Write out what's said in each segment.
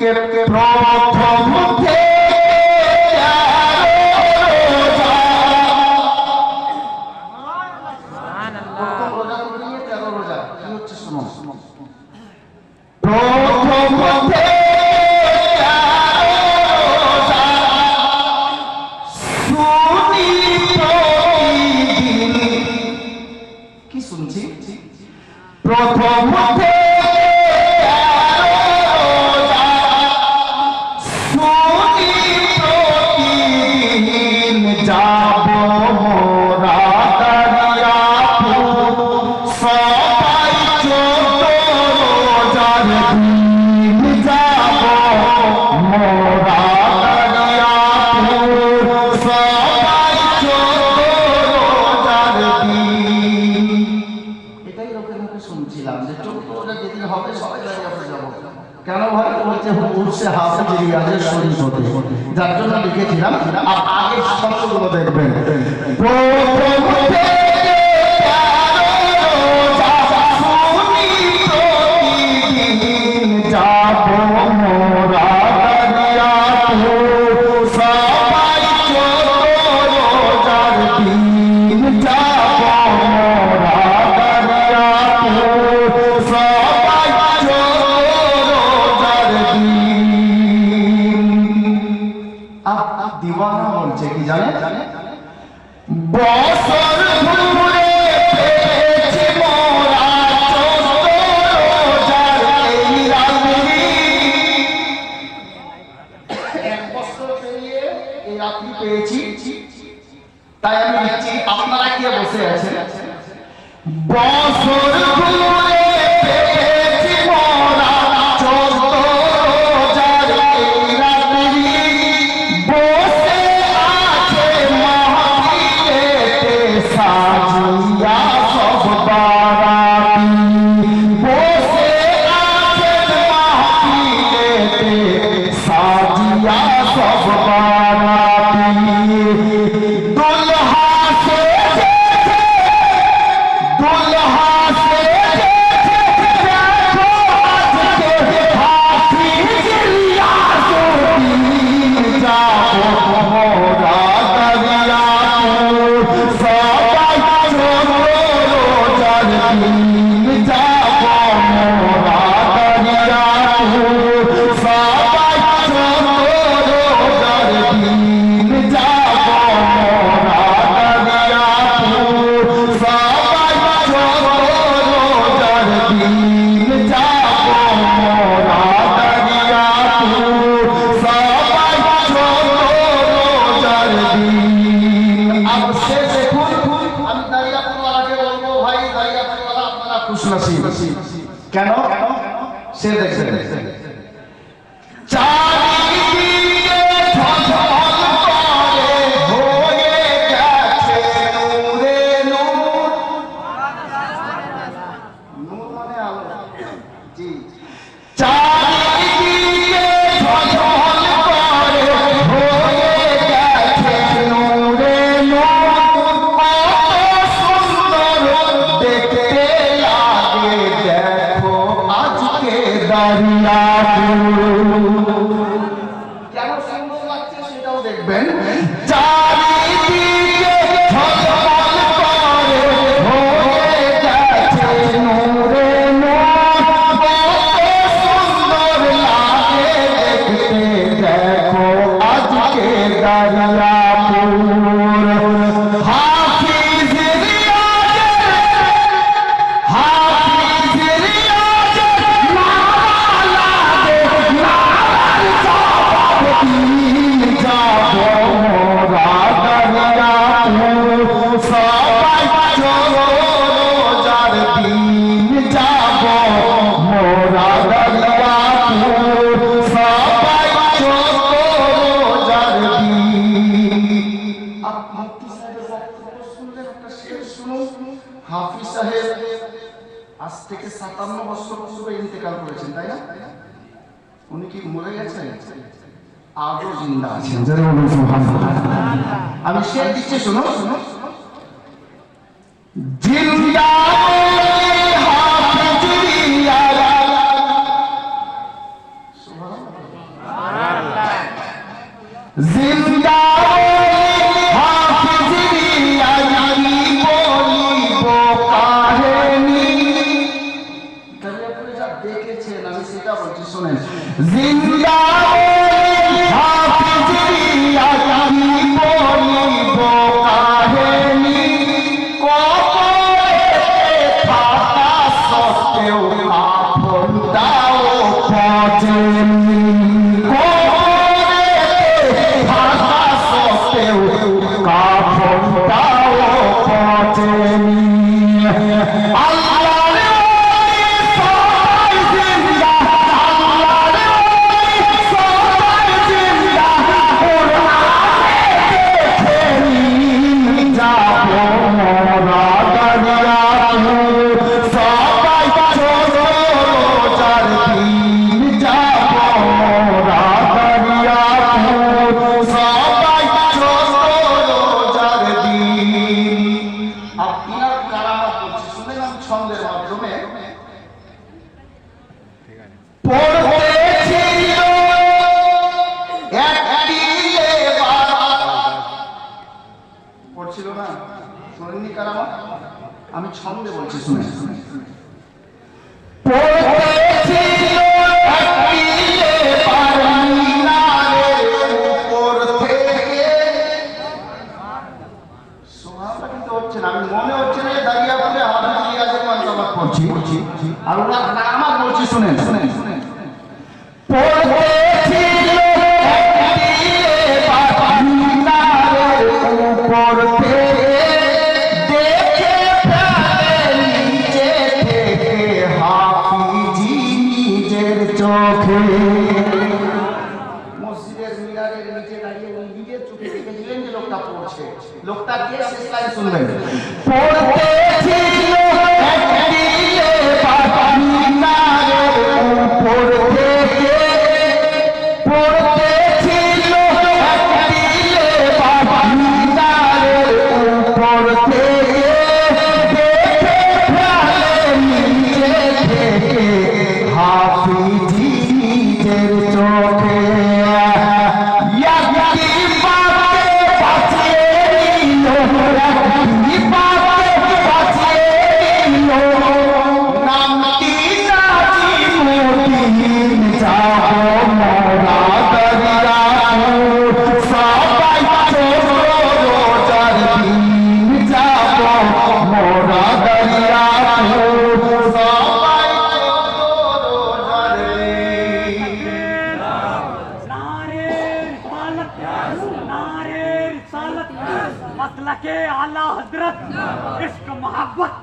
কে প্রথম থেকে প্রথম যার জন্য লিখেছিলাম আগে শব্দগুলো দেখবেন। দিওয়ানা বলছে কি জানে বছর ঘুরে পেয়েছি মোরা ১ বছর পেরিয়ে এই রাত্রি পেয়েছি, তাই আমি লিখছি আপনারা কি বসে আছেন। বছর ঘুরে পেয়েছি মোরা ১৪,০০০ এই রাত্রি সাজিয়া সব বারাতি বসে আছেন মাহফিলেতে সাজিয়া সব বারাতি দুলহা সেজেছে দেখো আজকে হাসি জিলিয়া সবি যাবো মোরা দরিয়া কেন সে দেখছেন চারিদিকে ঝলঝল করে হয়ে গেছে নূরে নূর। নূর মানে আলো। জি চারিদিকে ঝলঝল করে হয়ে গেছে নূরে নূর। কত সুন্দর দেখতে লাগে দেখো আজকে কেন সুন্দর লাগছে সেটাও দেখবেন। চারিদিকে ঝলমল করে হয়ে গেছে নূরে নূর। কত সুন্দর লাগে দেখতে দেখো আজকে দরিয়াপুর। হাফিজ হাফিজ সাহেব আজ থেকে ৫৭ বছর পূর্বে ইন্তেকাল করেছেন, তাই না? উনি কি মরে গেছেন? আজও জিন্দা আছেন। আমি সে দিচ্ছি, শোনো জিন্দা হাফিজ পেয়েছেন, আমি সেটা বলছি শুনেন। জিন্দা হাফিজ রিয়া কি বলিব কাহিনী, কবরে থাকা সত্ত্বেও কাফন দাও পচেনি, কবরে থাকা সত্ত্বেও কাফন দাও পচেনি। ছন্দের মাধ্যমে পড়ছিল না, শোনেননি কারামা? আমি ছন্দে বলছি শুনে। আমি মনে হচ্ছে না দাঁড়িয়ে বলে আর ওরা আমার বলছি শুনেন শুনেন শুনেন। মসজিদের মিনারের নিচে দাঁড়িয়ে উনি নিজের চোখে দেখেছিলেন যে লোকটা পড়ছে। লোকটা কে শেষ লাইন শুনবেন।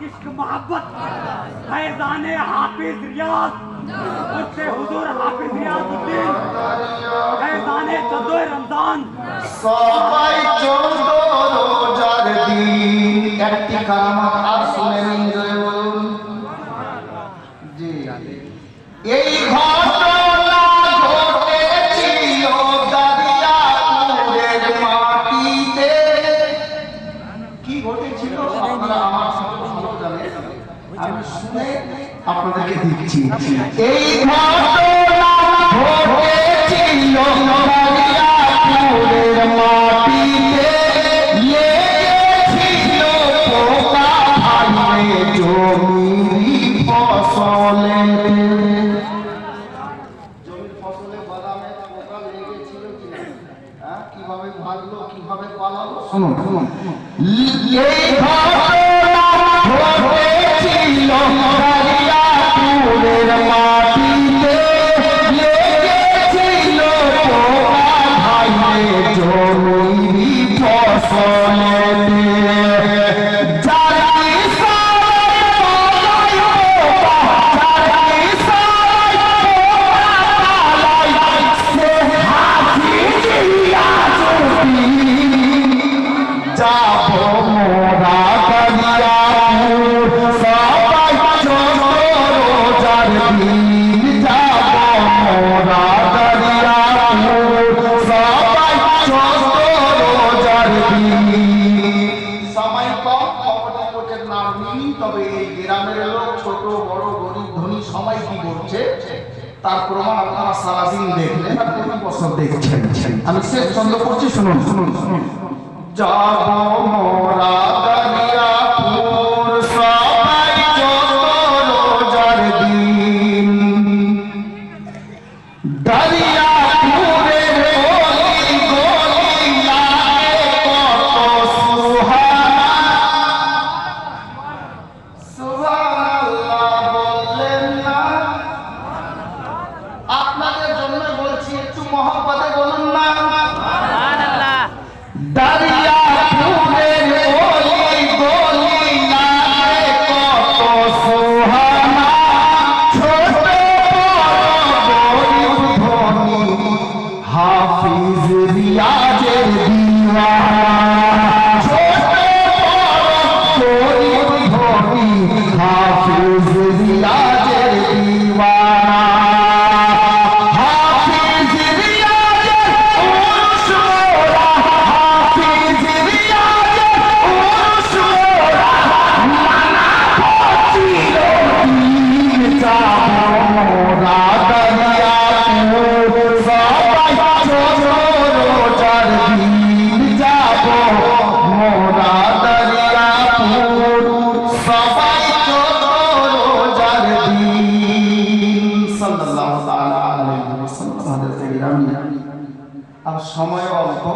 इश्क मोहब्बत फैज़ाने हाफिज रियाज उससे हुजूर हाफिज रियाजुद्दीन फैज़ाने चौदह रमजान সবাই 14 রোজার দিন একটি কারামাত আর শুনেন এনজয় বলুন জি। এই ঘটনা ঘটেছিল দারিয়াপুরের মাটিতে। কি ঘটেছিল আপনারা আমার সাথে ভালো জানেন, আমি শুনে আপনাদেরকে দিচ্ছি। এই ঘটনা ঘটেছিল দারিয়াপুরের মাটিতে, লেগেছিল পোকা ভাঙে জমির ফসলে। জমির ফসলে বাদামে পোকা লেগেছিল কিনা, কিভাবে ভাগলো কিভাবে পালালো শুনুন শুনুন। এই ঘটনা ঘটেছিল দারিয়াপুরের মাটিতে, লেগেছিল পোকা ভাঙে জমির ফসলে। তার প্রমাণ আপনারা সারাদিন দেখলেন আর প্রতি বছর দেখছেন। আমি শেষ ছন্দ করছি শুনুন শুনুন শুনুন। যাব মোরা দারিয়াপুর সবাই 14 রোজার দিন, সময় অল্প,